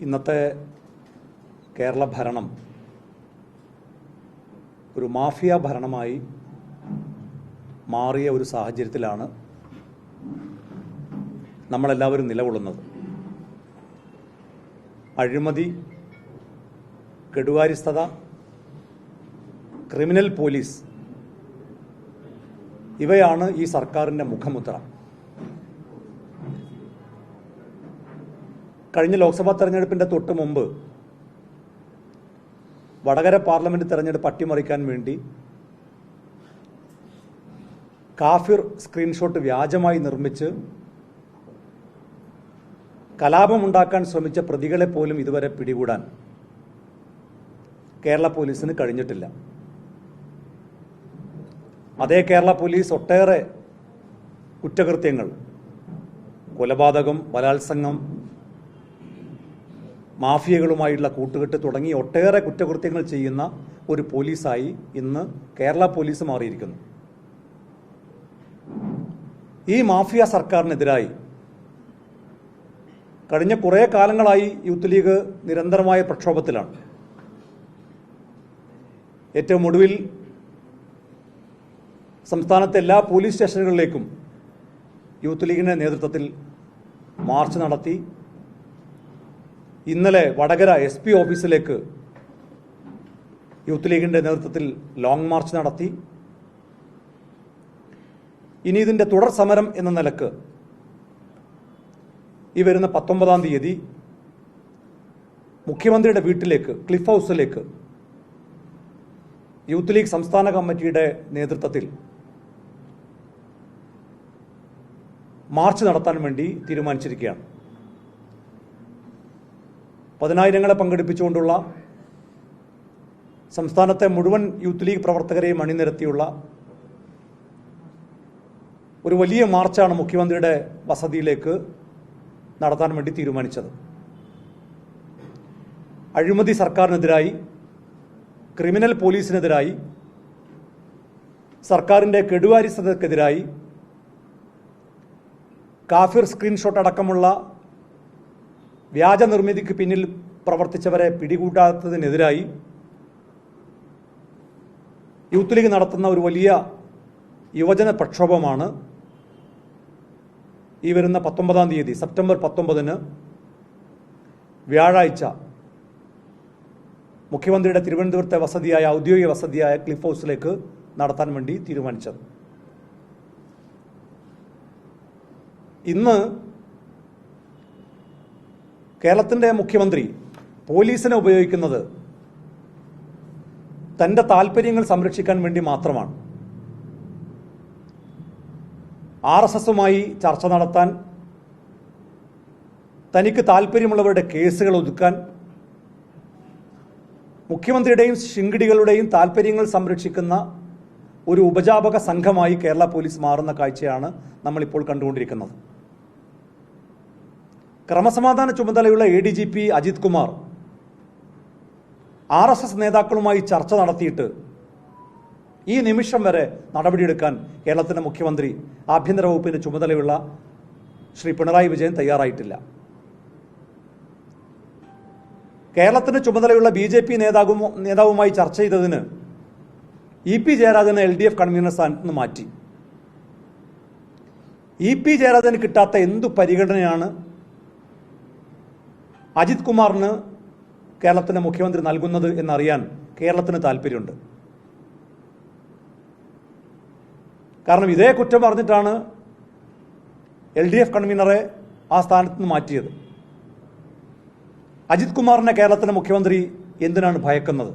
ഇന്നത്തെ കേരള ഭരണം ഒരു മാഫിയ ഭരണമായി മാറിയ ഒരു സാഹചര്യത്തിലാണ് നമ്മളെല്ലാവരും നിലകൊള്ളുന്നത്. അഴിമതി, കെടുകാര്യസ്ഥത, ക്രിമിനൽ പോലീസ് ഇവയാണ് ഈ സർക്കാരിൻ്റെ മുഖമുദ്ര. കഴിഞ്ഞ ലോക്സഭാ തെരഞ്ഞെടുപ്പിൻ്റെ തൊട്ട് മുമ്പ് വടകര പാർലമെന്റ് തെരഞ്ഞെടുപ്പ് അട്ടിമറിക്കാൻ വേണ്ടി കാഫിർ സ്ക്രീൻഷോട്ട് വ്യാജമായി നിർമ്മിച്ച് കലാപമുണ്ടാക്കാൻ ശ്രമിച്ച പ്രതികളെ പോലും ഇതുവരെ പിടികൂടാൻ കേരള പോലീസിന് കഴിഞ്ഞിട്ടില്ല. അതേ കേരള പോലീസ് ഒട്ടേറെ കുറ്റകൃത്യങ്ങൾ, കൊലപാതകം, ബലാത്സംഗം, മാഫിയകളുമായുള്ള കൂട്ടുകെട്ട് തുടങ്ങി ഒട്ടേറെ കുറ്റകൃത്യങ്ങൾ ചെയ്യുന്ന ഒരു പോലീസായി ഇന്ന് കേരള പോലീസ് മാറിയിരിക്കുന്നു. ഈ മാഫിയ സർക്കാരിനെതിരായി കഴിഞ്ഞ കുറേ കാലങ്ങളായി യൂത്ത് ലീഗ് നിരന്തരമായ പ്രക്ഷോഭത്തിലാണ്. ഏറ്റവും ഒടുവിൽ സംസ്ഥാനത്തെ എല്ലാ പോലീസ് സ്റ്റേഷനുകളിലേക്കും യൂത്ത് ലീഗിൻ്റെ നേതൃത്വത്തിൽ മാർച്ച് നടത്തി. ഇന്നലെ വടകര SP ഓഫീസിലേക്ക് യൂത്ത് ലീഗിൻ്റെ നേതൃത്വത്തിൽ ലോങ് മാർച്ച് നടത്തി. ഇനി ഇതിൻ്റെ തുടർ സമരം എന്ന നിലക്ക് ഈ വരുന്ന 19-ാം തീയതി മുഖ്യമന്ത്രിയുടെ വീട്ടിലേക്ക്, ക്ലിഫ് ഹൗസിലേക്ക് യൂത്ത് ലീഗ് സംസ്ഥാന കമ്മിറ്റിയുടെ നേതൃത്വത്തിൽ മാർച്ച് നടത്താൻ വേണ്ടി തീരുമാനിച്ചിരിക്കുകയാണ്. 10,000-ങ്ങളെ പങ്കെടുപ്പിച്ചുകൊണ്ടുള്ള സംസ്ഥാനത്തെ മുഴുവൻ യൂത്ത് ലീഗ് പ്രവർത്തകരെയും അണിനിരത്തിയുള്ള ഒരു വലിയ മാർച്ചാണ് മുഖ്യമന്ത്രിയുടെ വസതിയിലേക്ക് നടത്താൻ വേണ്ടി തീരുമാനിച്ചത്. അഴിമതി സർക്കാരിനെതിരായി, ക്രിമിനൽ പോലീസിനെതിരായി, സർക്കാരിൻ്റെ കെടുകാര്യസ്ഥതയ്ക്കെതിരായി, കാഫിർ സ്ക്രീൻഷോട്ട് അടക്കമുള്ള വ്യാജ നിർമ്മിതിക്ക് പിന്നിൽ പ്രവർത്തിച്ചവരെ പിടികൂടാത്തതിനെതിരായി യൂത്ത് ലീഗ് നടത്തുന്ന ഒരു വലിയ യുവജന പ്രക്ഷോഭമാണ് ഈ വരുന്ന 19-ാം തീയതി സെപ്റ്റംബർ 19-ന് വ്യാഴാഴ്ച മുഖ്യമന്ത്രിയുടെ തിരുവനന്തപുരത്തെ വസതിയായ, ഔദ്യോഗിക വസതിയായ ക്ലിഫ് ഹൗസിലേക്ക് നടത്താൻ വേണ്ടി തീരുമാനിച്ചത്. ഇന്ന് കേരളത്തിൻ്റെ മുഖ്യമന്ത്രി പോലീസിനെ ഉപയോഗിക്കുന്നത് തൻ്റെ താല്പര്യങ്ങൾ സംരക്ഷിക്കാൻ വേണ്ടി മാത്രമാണ്. RSSുമായി ചർച്ച നടത്താൻ, തനിക്ക് താല്പര്യമുള്ളവരുടെ കേസുകൾ ഒതുക്കാൻ, മുഖ്യമന്ത്രിയുടെയും ശിങ്കിടികളുടെയും താല്പര്യങ്ങൾ സംരക്ഷിക്കുന്ന ഒരു ഉപജാപക സംഘമായി കേരള പോലീസ് മാറുന്ന കാഴ്ചയാണ് നമ്മളിപ്പോൾ കണ്ടുകൊണ്ടിരിക്കുന്നത്. ക്രമസമാധാന ചുമതലയുള്ള ADGP അജിത് കുമാർ RSS നേതാക്കളുമായി ചർച്ച നടത്തിയിട്ട് ഈ നിമിഷം വരെ നടപടിയെടുക്കാൻ കേരളത്തിൻ്റെ മുഖ്യമന്ത്രി, ആഭ്യന്തര വകുപ്പിന് ചുമതലയുള്ള ശ്രീ പിണറായി വിജയൻ തയ്യാറായിട്ടില്ല. കേരളത്തിന് ചുമതലയുള്ള BJP നേതാവുമായി ചർച്ച ചെയ്തതിന് EP ജയരാജനെ LDF കൺവീനർ സ്ഥാനത്ത് നിന്ന് മാറ്റി. EP ജയരാജന് കിട്ടാത്ത എന്തു പരിഗണനയാണ് അജിത് കുമാറിന് കേരളത്തിൻ്റെ മുഖ്യമന്ത്രി നൽകുന്നത് എന്നറിയാൻ കേരളത്തിന് താല്പര്യമുണ്ട്. കാരണം ഇതേ കുറ്റം പറഞ്ഞിട്ടാണ് LDF കൺവീനറെ ആ സ്ഥാനത്ത് നിന്ന് മാറ്റിയത്. അജിത് കുമാറിനെ കേരളത്തിൻ്റെ മുഖ്യമന്ത്രി എന്തിനാണ് ഭയക്കുന്നത്?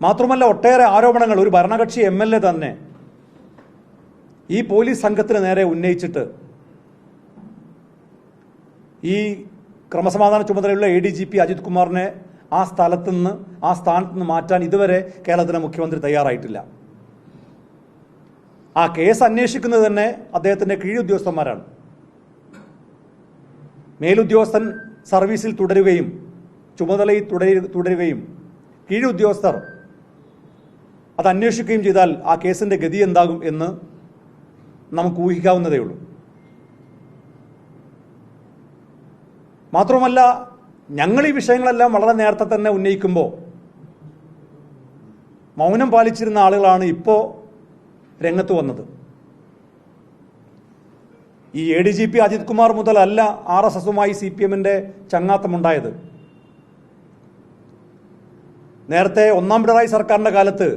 മാത്രമല്ല, ഒട്ടേറെ ആരോപണങ്ങൾ ഒരു ഭരണകക്ഷി MLA തന്നെ ഈ പോലീസ് സംഘത്തിന് നേരെ ഉന്നയിച്ചിട്ട് ഈ ക്രമസമാധാന ചുമതലയുള്ള ADGP അജിത് കുമാറിനെ ആ സ്ഥാനത്ത് നിന്ന് മാറ്റാൻ ഇതുവരെ കേരളത്തിലെ മുഖ്യമന്ത്രി തയ്യാറായിട്ടില്ല. ആ കേസ് അന്വേഷിക്കുന്നത് തന്നെ അദ്ദേഹത്തിൻ്റെ കീഴുദ്യോഗസ്ഥന്മാരാണ്. മേലുദ്യോഗസ്ഥൻ സർവീസിൽ തുടരുകയും ചുമതലയിൽ തുടരുകയും കീഴുദ്യോഗസ്ഥർ അത് അന്വേഷിക്കുകയും ചെയ്താൽ ആ കേസിൻ്റെ ഗതി എന്താകും എന്ന് നമുക്ക് ഊഹിക്കാവുന്നതേ ഉള്ളൂ. മാത്രവുമല്ല, ഞങ്ങൾ ഈ വിഷയങ്ങളെല്ലാം വളരെ നേരത്തെ തന്നെ ഉന്നയിക്കുമ്പോൾ മൗനം പാലിച്ചിരുന്ന ആളുകളാണ് ഇപ്പോൾ രംഗത്ത് വന്നത്. ഈ ADGP അജിത് കുമാർ മുതലല്ല RSSുമായി CPMന്റെ ചങ്ങാത്തമുണ്ടായത്. നേരത്തെ ഒന്നാം പിണറായി സർക്കാരിൻ്റെ കാലത്ത്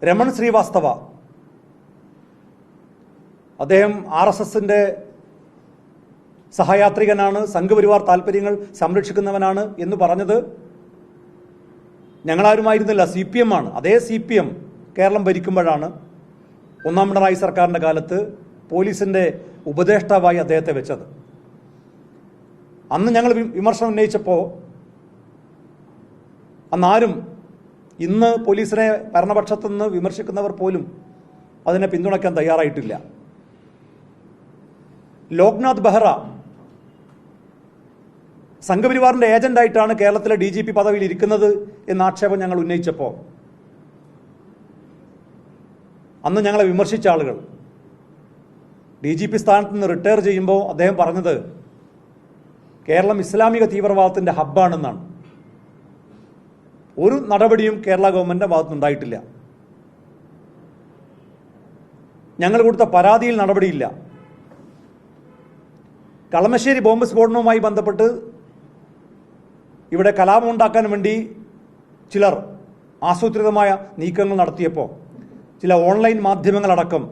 രമൺ ശ്രീവാസ്തവ, അദ്ദേഹം RSSന്റെ സഹയാത്രികനാണ്, സംഘപരിവാർ താല്പര്യങ്ങൾ സംരക്ഷിക്കുന്നവനാണ് എന്ന് പറഞ്ഞത് ഞങ്ങളാരുമായിരുന്നില്ല, CPM ആണ്. അതേ CPM കേരളം ഭരിക്കുമ്പോഴാണ് ഒന്നാം പിണറായി സർക്കാരിൻ്റെ കാലത്ത് പോലീസിൻ്റെ ഉപദേഷ്ടാവായി അദ്ദേഹത്തെ വെച്ചത്. അന്ന് ഞങ്ങൾ വിമർശനം ഉന്നയിച്ചപ്പോൾ അന്നാരും, ഇന്ന് പോലീസിനെ ഭരണപക്ഷത്തു നിന്ന് വിമർശിക്കുന്നവർ പോലും അതിനെ പിന്തുണയ്ക്കാൻ തയ്യാറായിട്ടില്ല. ലോക്നാഥ് ബെഹ്റ സംഘപരിവാറിൻ്റെ ഏജന്റായിട്ടാണ് കേരളത്തിലെ DGP പദവിയിൽ ഇരിക്കുന്നത് എന്ന ആക്ഷേപം ഞങ്ങൾ ഉന്നയിച്ചപ്പോൾ അന്ന് ഞങ്ങളെ വിമർശിച്ച ആളുകൾ DGP സ്ഥാനത്ത് നിന്ന് റിട്ടയർ ചെയ്യുമ്പോൾ അദ്ദേഹം പറഞ്ഞത് കേരളം ഇസ്ലാമിക തീവ്രവാദത്തിൻ്റെ ഹബ്ബാണെന്നാണ്. ഒരു നടപടിയും കേരള ഗവൺമെൻറ്റിൻ്റെ ഭാഗത്തുനിന്നുണ്ടായിട്ടില്ല. ഞങ്ങൾ കൊടുത്ത പരാതിയിൽ നടപടിയില്ല. കളമശ്ശേരി ബോംബ് സ്ഫോടനവുമായി ബന്ധപ്പെട്ട് ഇവിടെ കലാപമുണ്ടാക്കാൻ വേണ്ടി ചിലർ ആസൂത്രിതമായ നീക്കങ്ങൾ നടത്തിയപ്പോൾ, ചില ഓൺലൈൻ മാധ്യമങ്ങളടക്കം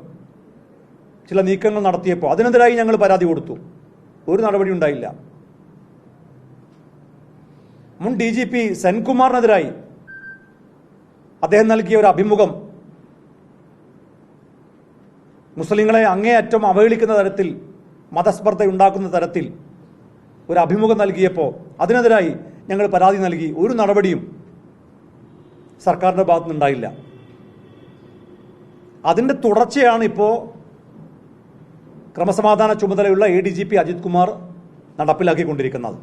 ചില നീക്കങ്ങൾ നടത്തിയപ്പോൾ അതിനെതിരായി ഞങ്ങൾ പരാതി കൊടുത്തു. ഒരു നടപടി ഉണ്ടായില്ല. മുൻ DGP സെൻകുമാറിനെതിരായി അദ്ദേഹം നൽകിയ ഒരു അഭിമുഖം മുസ്ലിങ്ങളെ അങ്ങേയറ്റം അവഹേളിക്കുന്ന തരത്തിൽ, മതസ്പർദ്ധ ഉണ്ടാക്കുന്ന തരത്തിൽ ഒരു അഭിമുഖം നൽകിയപ്പോൾ അതിനെതിരായി ഞങ്ങൾ പരാതി നൽകി. ഒരു നടപടിയും സർക്കാരിൻ്റെ ഭാഗത്തുനിന്നുണ്ടായില്ല. അതിൻ്റെ തുടർച്ചയാണ് ഇപ്പോൾ ക്രമസമാധാന ചുമതലയുള്ള ADGP അജിത് കുമാർ നടപ്പിലാക്കിക്കൊണ്ടിരിക്കുന്നത്.